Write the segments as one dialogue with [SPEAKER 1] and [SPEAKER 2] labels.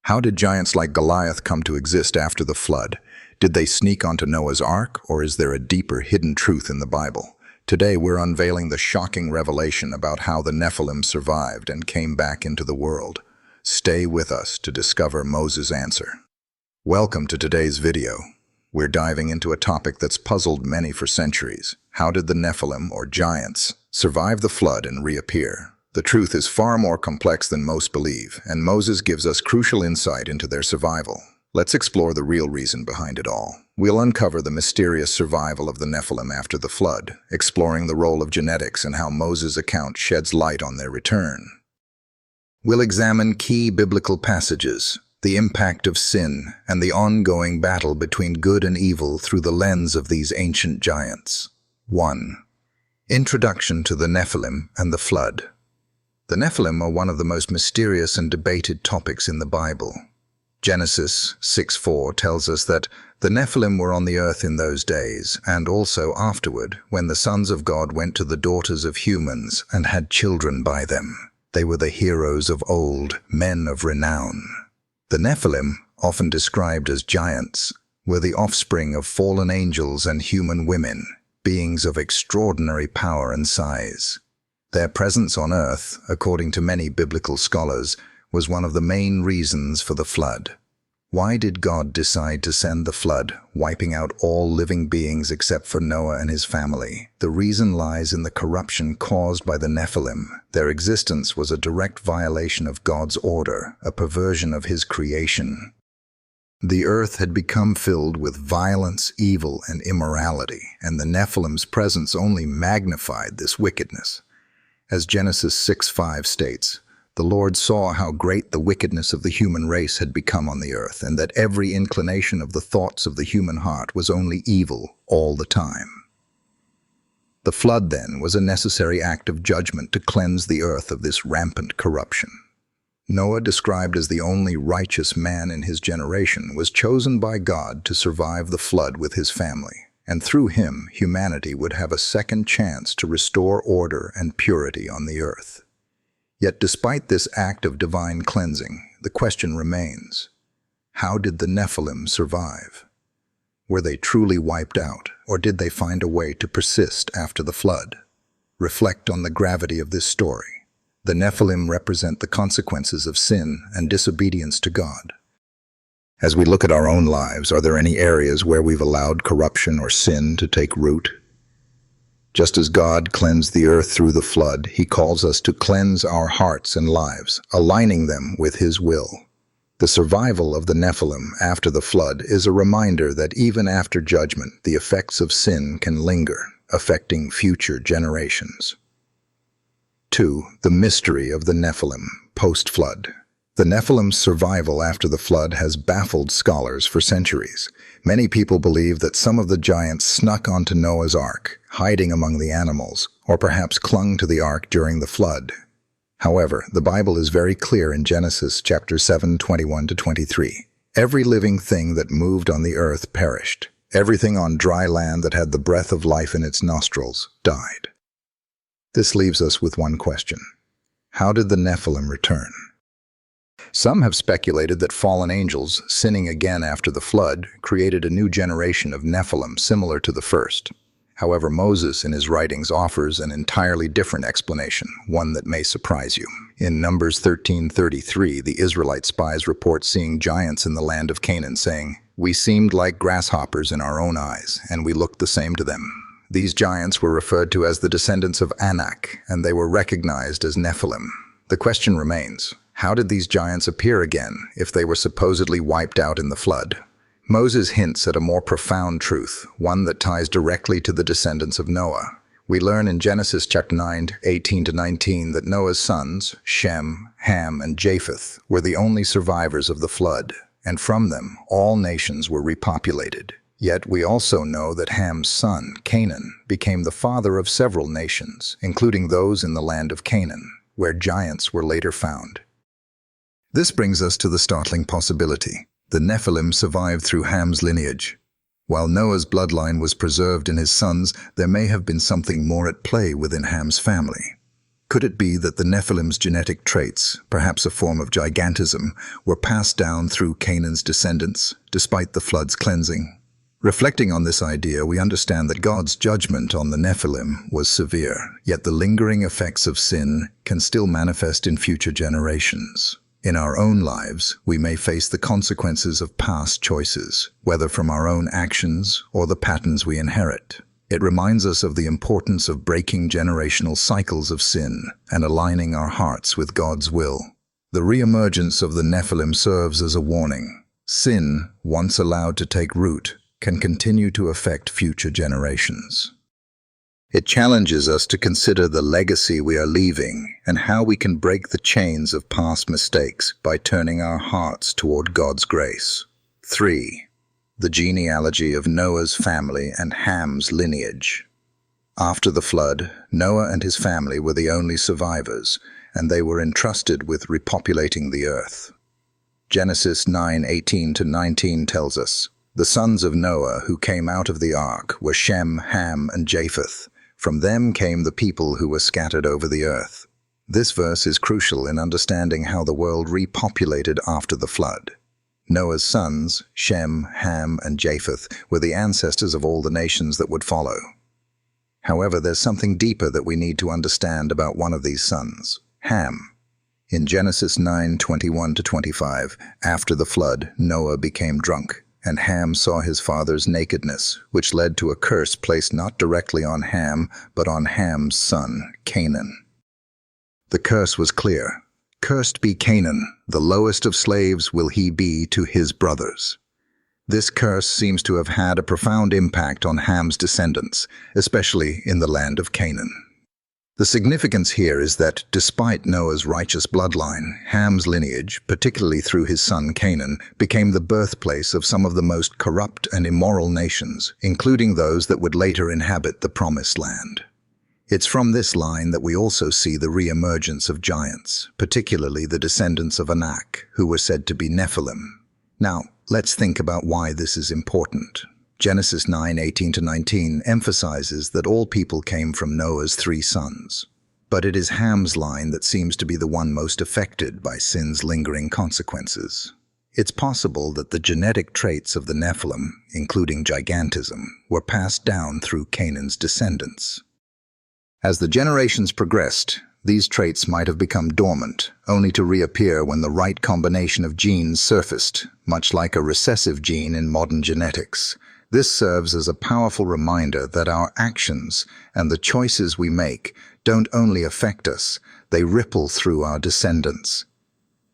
[SPEAKER 1] How did giants like Goliath come to exist after the flood? Did they sneak onto Noah's Ark, or is there a deeper hidden truth in the Bible? Today we're unveiling the shocking revelation about how the Nephilim survived and came back into the world. Stay with us to discover Moses' answer. Welcome to today's video. We're diving into a topic that's puzzled many for centuries. How did the Nephilim, or giants, survive the flood and reappear? The truth is far more complex than most believe, and Moses gives us crucial insight into their survival. Let's explore the real reason behind it all. We'll uncover the mysterious survival of the Nephilim after the flood, exploring the role of genetics and how Moses' account sheds light on their return. We'll examine key biblical passages, the impact of sin, and the ongoing battle between good and evil through the lens of these ancient giants. 1. Introduction to the Nephilim and the flood. The Nephilim are one of the most mysterious and debated topics in the Bible. Genesis 6:4 tells us that the Nephilim were on the earth in those days, and also afterward, when the sons of God went to the daughters of humans and had children by them. They were the heroes of old, men of renown. The Nephilim, often described as giants, were the offspring of fallen angels and human women, beings of extraordinary power and size. Their presence on earth, according to many biblical scholars, was one of the main reasons for the flood. Why did God decide to send the flood, wiping out all living beings except for Noah and his family? The reason lies in the corruption caused by the Nephilim. Their existence was a direct violation of God's order, a perversion of his creation. The earth had become filled with violence, evil, and immorality, and the Nephilim's presence only magnified this wickedness. As Genesis 6:5 states, the Lord saw how great the wickedness of the human race had become on the earth, and that every inclination of the thoughts of the human heart was only evil all the time. The flood, then, was a necessary act of judgment to cleanse the earth of this rampant corruption. Noah, described as the only righteous man in his generation, was chosen by God to survive the flood with his family, and through him, humanity would have a second chance to restore order and purity on the earth. Yet despite this act of divine cleansing, the question remains: how did the Nephilim survive? Were they truly wiped out, or did they find a way to persist after the flood? Reflect on the gravity of this story. The Nephilim represent the consequences of sin and disobedience to God. As we look at our own lives, are there any areas where we've allowed corruption or sin to take root? Just as God cleansed the earth through the flood, he calls us to cleanse our hearts and lives, aligning them with his will. The survival of the Nephilim after the flood is a reminder that even after judgment, the effects of sin can linger, affecting future generations. 2. The mystery of the Nephilim post-flood. The Nephilim's survival after the flood has baffled scholars for centuries. Many people believe that some of the giants snuck onto Noah's Ark, hiding among the animals, or perhaps clung to the ark during the flood. However, the Bible is very clear in Genesis chapter 7:21-23. Every living thing that moved on the earth perished. Everything on dry land that had the breath of life in its nostrils died. This leaves us with one question: how did the Nephilim return? Some have speculated that fallen angels, sinning again after the flood, created a new generation of Nephilim similar to the first. However, Moses in his writings offers an entirely different explanation, one that may surprise you. In Numbers 13:33, the Israelite spies report seeing giants in the land of Canaan, saying, "We seemed like grasshoppers in our own eyes, and we looked the same to them." These giants were referred to as the descendants of Anak, and they were recognized as Nephilim. The question remains: how did these giants appear again if they were supposedly wiped out in the flood? Moses hints at a more profound truth, one that ties directly to the descendants of Noah. We learn in Genesis chapter 9:18-19 that Noah's sons, Shem, Ham, and Japheth, were the only survivors of the flood, and from them all nations were repopulated. Yet we also know that Ham's son, Canaan, became the father of several nations, including those in the land of Canaan, where giants were later found. This brings us to the startling possibility: the Nephilim survived through Ham's lineage. While Noah's bloodline was preserved in his sons, there may have been something more at play within Ham's family. Could it be that the Nephilim's genetic traits, perhaps a form of gigantism, were passed down through Canaan's descendants, despite the flood's cleansing? Reflecting on this idea, we understand that God's judgment on the Nephilim was severe, yet the lingering effects of sin can still manifest in future generations. In our own lives, we may face the consequences of past choices, whether from our own actions or the patterns we inherit. It reminds us of the importance of breaking generational cycles of sin and aligning our hearts with God's will. The reemergence of the Nephilim serves as a warning. Sin, once allowed to take root, can continue to affect future generations. It challenges us to consider the legacy we are leaving and how we can break the chains of past mistakes by turning our hearts toward God's grace. 3. The genealogy of Noah's family and Ham's lineage. After the flood, Noah and his family were the only survivors, and they were entrusted with repopulating the earth. Genesis 9:18-19 tells us, "The sons of Noah who came out of the ark were Shem, Ham, and Japheth. From them came the people who were scattered over the earth." This verse is crucial in understanding how the world repopulated after the flood. Noah's sons, Shem, Ham, and Japheth, were the ancestors of all the nations that would follow. However, there's something deeper that we need to understand about one of these sons, Ham. In Genesis 9:21-25, after the flood, Noah became drunk, and Ham saw his father's nakedness, which led to a curse placed not directly on Ham, but on Ham's son, Canaan. The curse was clear. "Cursed be Canaan, the lowest of slaves will he be to his brothers." This curse seems to have had a profound impact on Ham's descendants, especially in the land of Canaan. The significance here is that, despite Noah's righteous bloodline, Ham's lineage, particularly through his son Canaan, became the birthplace of some of the most corrupt and immoral nations, including those that would later inhabit the Promised Land. It's from this line that we also see the re-emergence of giants, particularly the descendants of Anak, who were said to be Nephilim. Now, let's think about why this is important. Genesis 9:18-19 emphasizes that all people came from Noah's 3 sons. But it is Ham's line that seems to be the one most affected by sin's lingering consequences. It's possible that the genetic traits of the Nephilim, including gigantism, were passed down through Canaan's descendants. As the generations progressed, these traits might have become dormant, only to reappear when the right combination of genes surfaced, much like a recessive gene in modern genetics. This serves as a powerful reminder that our actions and the choices we make don't only affect us, they ripple through our descendants.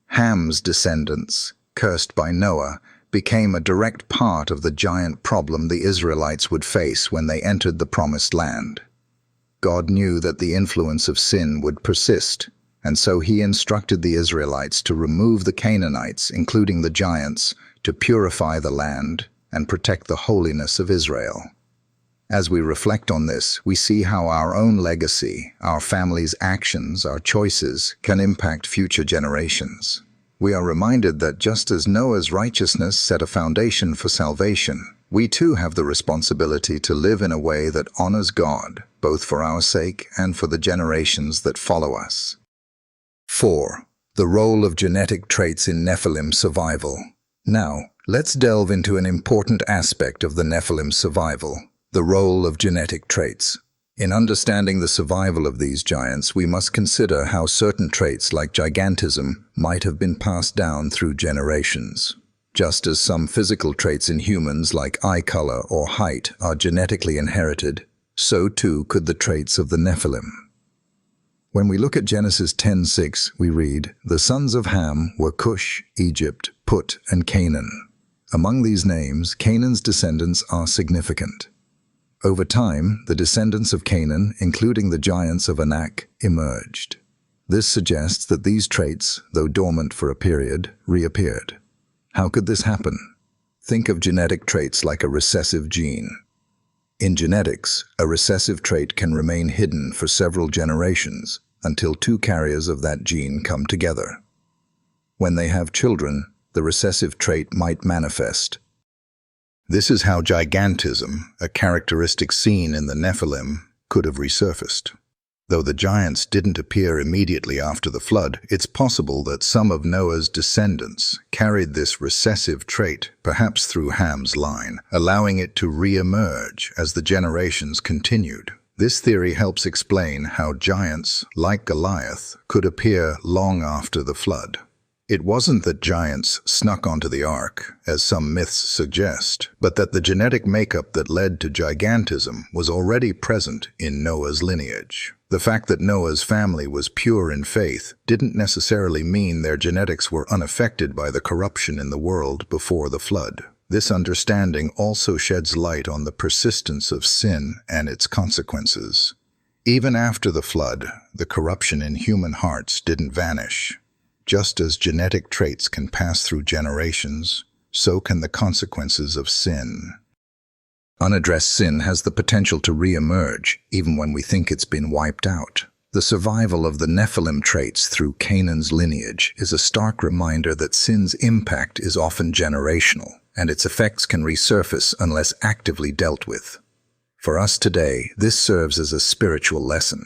[SPEAKER 1] Ham's descendants, cursed by Noah, became a direct part of the giant problem the Israelites would face when they entered the Promised Land. God knew that the influence of sin would persist, and so he instructed the Israelites to remove the Canaanites, including the giants, to purify the land and protect the holiness of Israel. As we reflect on this, we see how our own legacy, our family's actions, our choices, can impact future generations. We are reminded that just as Noah's righteousness set a foundation for salvation, we too have the responsibility to live in a way that honors God, both for our sake and for the generations that follow us. 4. The role of genetic traits in Nephilim survival. Now, let's delve into an important aspect of the Nephilim's survival, the role of genetic traits. In understanding the survival of these giants, we must consider how certain traits like gigantism might have been passed down through generations. Just as some physical traits in humans like eye color or height are genetically inherited, so too could the traits of the Nephilim. When we look at Genesis 10:6, we read, "The sons of Ham were Cush, Egypt, Put, and Canaan." Among these names, Canaan's descendants are significant. Over time, the descendants of Canaan, including the giants of Anak, emerged. This suggests that these traits, though dormant for a period, reappeared. How could this happen? Think of genetic traits like a recessive gene. In genetics, a recessive trait can remain hidden for several generations until 2 carriers of that gene come together. When they have children, the recessive trait might manifest. This is how gigantism, a characteristic seen in the Nephilim, could have resurfaced. Though the giants didn't appear immediately after the flood, it's possible that some of Noah's descendants carried this recessive trait, perhaps through Ham's line, allowing it to re-emerge as the generations continued. This theory helps explain how giants, like Goliath, could appear long after the flood. It wasn't that giants snuck onto the ark, as some myths suggest, but that the genetic makeup that led to gigantism was already present in Noah's lineage. The fact that Noah's family was pure in faith didn't necessarily mean their genetics were unaffected by the corruption in the world before the flood. This understanding also sheds light on the persistence of sin and its consequences. Even after the flood, the corruption in human hearts didn't vanish. Just as genetic traits can pass through generations, so can the consequences of sin. Unaddressed sin has the potential to re-emerge, even when we think it's been wiped out. The survival of the Nephilim traits through Canaan's lineage is a stark reminder that sin's impact is often generational, and its effects can resurface unless actively dealt with. For us today, this serves as a spiritual lesson.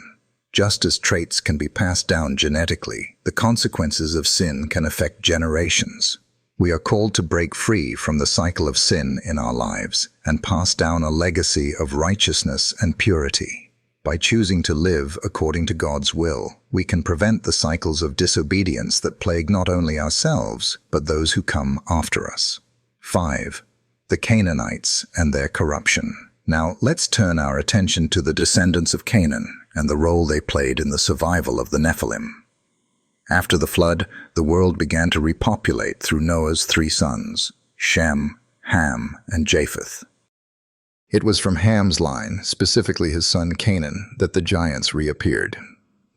[SPEAKER 1] Just as traits can be passed down genetically, the consequences of sin can affect generations. We are called to break free from the cycle of sin in our lives and pass down a legacy of righteousness and purity. By choosing to live according to God's will, we can prevent the cycles of disobedience that plague not only ourselves, but those who come after us. 5. The Canaanites and their corruption. Now, let's turn our attention to the descendants of Canaan and the role they played in the survival of the Nephilim. After the flood, the world began to repopulate through Noah's 3 sons, Shem, Ham, and Japheth. It was from Ham's line, specifically his son Canaan, that the giants reappeared.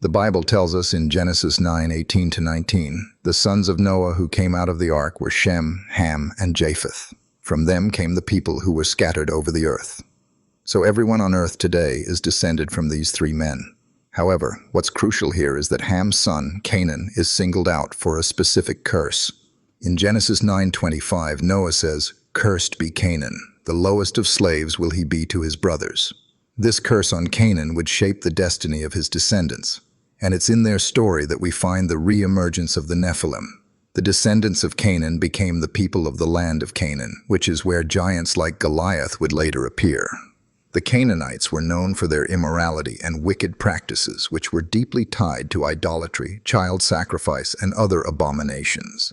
[SPEAKER 1] The Bible tells us in Genesis 9:18-19, the sons of Noah who came out of the ark were Shem, Ham, and Japheth. From them came the people who were scattered over the earth. So everyone on earth today is descended from these 3 men. However, what's crucial here is that Ham's son, Canaan, is singled out for a specific curse. In Genesis 9:25, Noah says, "Cursed be Canaan, the lowest of slaves will he be to his brothers." This curse on Canaan would shape the destiny of his descendants, and it's in their story that we find the re-emergence of the Nephilim. The descendants of Canaan became the people of the land of Canaan, which is where giants like Goliath would later appear. The Canaanites were known for their immorality and wicked practices, which were deeply tied to idolatry, child sacrifice, and other abominations.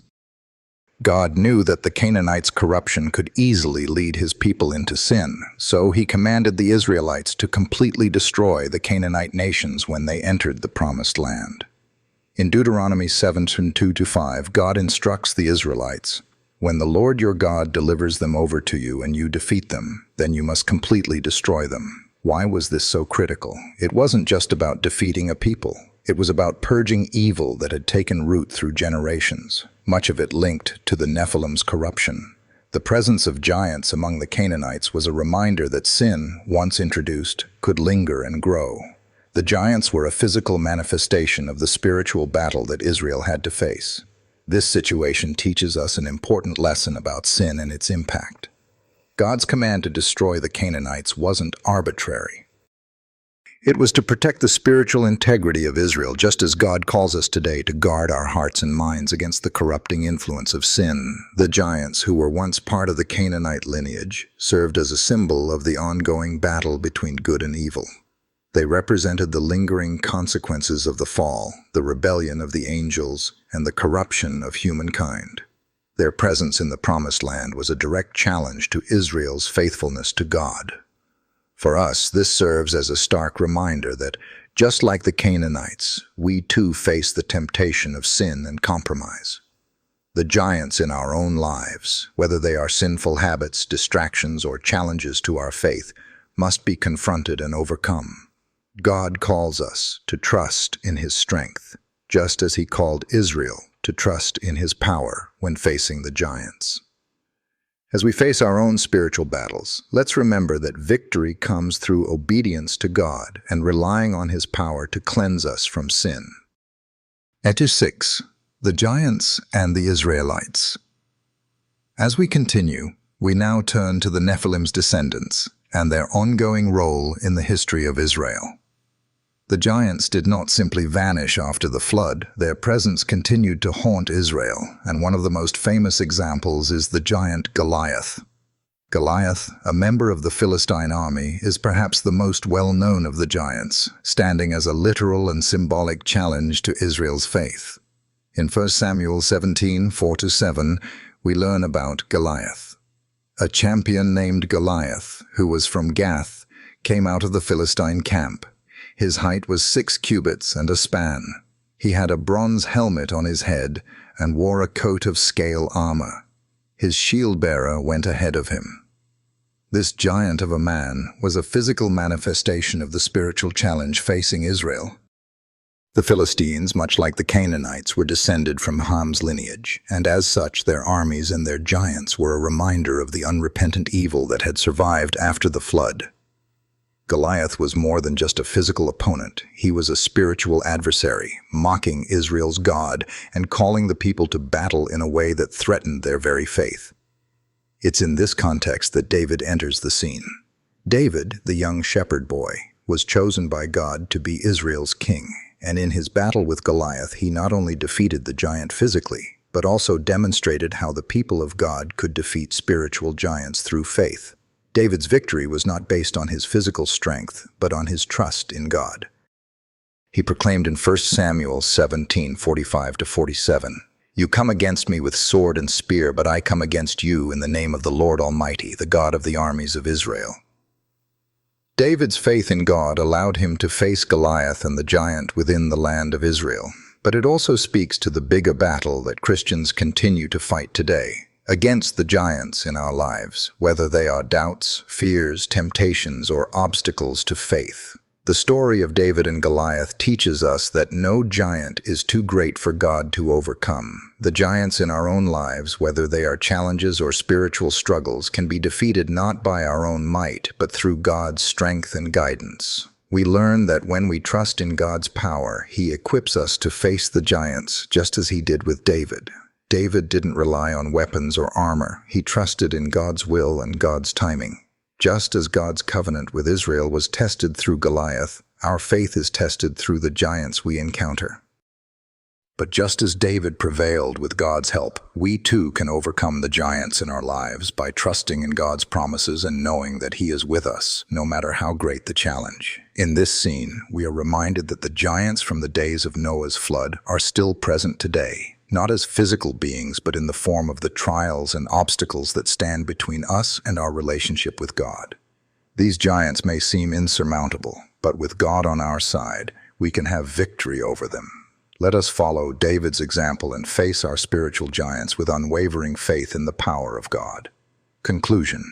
[SPEAKER 1] God knew that the Canaanites' corruption could easily lead his people into sin, so he commanded the Israelites to completely destroy the Canaanite nations when they entered the Promised Land. In Deuteronomy 7:2-5, God instructs the Israelites, "When the Lord your God delivers them over to you and you defeat them, then you must completely destroy them." Why was this so critical? It wasn't just about defeating a people. It was about purging evil that had taken root through generations, much of it linked to the Nephilim's corruption. The presence of giants among the Canaanites was a reminder that sin, once introduced, could linger and grow. The giants were a physical manifestation of the spiritual battle that Israel had to face. This situation teaches us an important lesson about sin and its impact. God's command to destroy the Canaanites wasn't arbitrary. It was to protect the spiritual integrity of Israel, just as God calls us today to guard our hearts and minds against the corrupting influence of sin. The giants, who were once part of the Canaanite lineage, served as a symbol of the ongoing battle between good and evil. They represented the lingering consequences of the fall, the rebellion of the angels, and the corruption of humankind. Their presence in the Promised Land was a direct challenge to Israel's faithfulness to God. For us, this serves as a stark reminder that, just like the Canaanites, we too face the temptation of sin and compromise. The giants in our own lives, whether they are sinful habits, distractions, or challenges to our faith, must be confronted and overcome. God calls us to trust in his strength, just as he called Israel to trust in his power when facing the giants. As we face our own spiritual battles, let's remember that victory comes through obedience to God and relying on his power to cleanse us from sin. Etch 6. The Giants and the Israelites. As we continue, we now turn to the Nephilim's descendants and their ongoing role in the history of Israel. The giants did not simply vanish after the flood. Their presence continued to haunt Israel, and one of the most famous examples is the giant Goliath. Goliath, a member of the Philistine army, is perhaps the most well-known of the giants, standing as a literal and symbolic challenge to Israel's faith. In 1 Samuel 17:4-7, we learn about Goliath. A champion named Goliath, who was from Gath, came out of the Philistine camp. His height was 6 cubits and a span. He had a bronze helmet on his head and wore a coat of scale armor. His shield-bearer went ahead of him. This giant of a man was a physical manifestation of the spiritual challenge facing Israel. The Philistines, much like the Canaanites, were descended from Ham's lineage, and as such their armies and their giants were a reminder of the unrepentant evil that had survived after the flood. Goliath was more than just a physical opponent. He was a spiritual adversary, mocking Israel's God and calling the people to battle in a way that threatened their very faith. It's in this context that David enters the scene. David, the young shepherd boy, was chosen by God to be Israel's king, and in his battle with Goliath he not only defeated the giant physically, but also demonstrated how the people of God could defeat spiritual giants through faith. David's victory was not based on his physical strength, but on his trust in God. He proclaimed in 1 Samuel 17:45-47, "You come against me with sword and spear, but I come against you in the name of the Lord Almighty, the God of the armies of Israel." David's faith in God allowed him to face Goliath and the giant within the land of Israel, but it also speaks to the bigger battle that Christians continue to fight today, against the giants in our lives, whether they are doubts, fears, temptations, or obstacles to faith. The story of David and Goliath teaches us that no giant is too great for God to overcome. The giants in our own lives, whether they are challenges or spiritual struggles, can be defeated not by our own might, but through God's strength and guidance. We learn that when we trust in God's power, He equips us to face the giants, just as He did with David. David didn't rely on weapons or armor. He trusted in God's will and God's timing. Just as God's covenant with Israel was tested through Goliath, our faith is tested through the giants we encounter. But just as David prevailed with God's help, we too can overcome the giants in our lives by trusting in God's promises and knowing that He is with us, no matter how great the challenge. In this scene, we are reminded that the giants from the days of Noah's flood are still present today, not as physical beings, but in the form of the trials and obstacles that stand between us and our relationship with God. These giants may seem insurmountable, but with God on our side, we can have victory over them. Let us follow David's example and face our spiritual giants with unwavering faith in the power of God. Conclusion.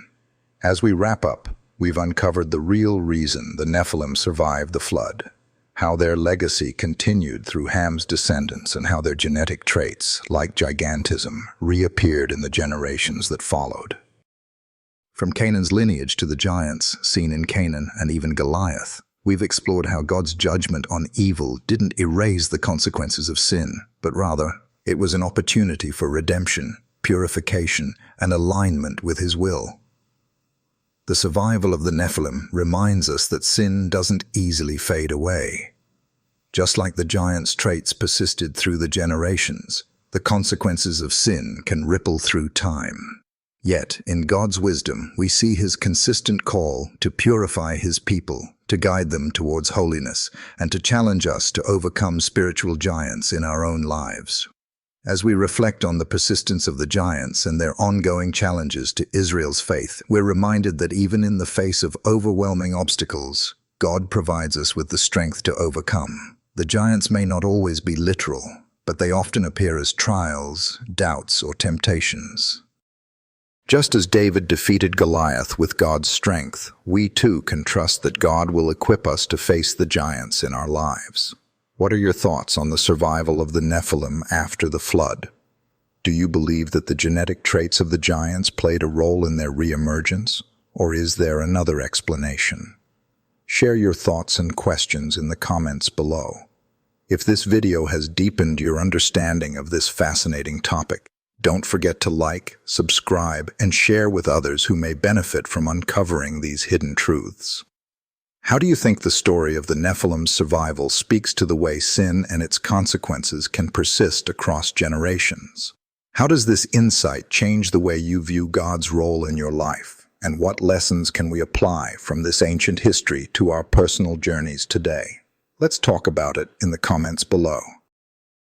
[SPEAKER 1] As we wrap up, we've uncovered the real reason the Nephilim survived the flood, how their legacy continued through Ham's descendants, and how their genetic traits, like gigantism, reappeared in the generations that followed. From Canaan's lineage to the giants seen in Canaan and even Goliath, we've explored how God's judgment on evil didn't erase the consequences of sin, but rather, it was an opportunity for redemption, purification, and alignment with His will. The survival of the Nephilim reminds us that sin doesn't easily fade away. Just like the giants' traits persisted through the generations, the consequences of sin can ripple through time. Yet, in God's wisdom, we see His consistent call to purify His people, to guide them towards holiness, and to challenge us to overcome spiritual giants in our own lives. As we reflect on the persistence of the giants and their ongoing challenges to Israel's faith, we're reminded that even in the face of overwhelming obstacles, God provides us with the strength to overcome. The giants may not always be literal, but they often appear as trials, doubts, or temptations. Just as David defeated Goliath with God's strength, we too can trust that God will equip us to face the giants in our lives. What are your thoughts on the survival of the Nephilim after the flood? Do you believe that the genetic traits of the giants played a role in their reemergence, or is there another explanation? Share your thoughts and questions in the comments below. If this video has deepened your understanding of this fascinating topic, don't forget to like, subscribe, and share with others who may benefit from uncovering these hidden truths. How do you think the story of the Nephilim's survival speaks to the way sin and its consequences can persist across generations? How does this insight change the way you view God's role in your life? And what lessons can we apply from this ancient history to our personal journeys today? Let's talk about it in the comments below.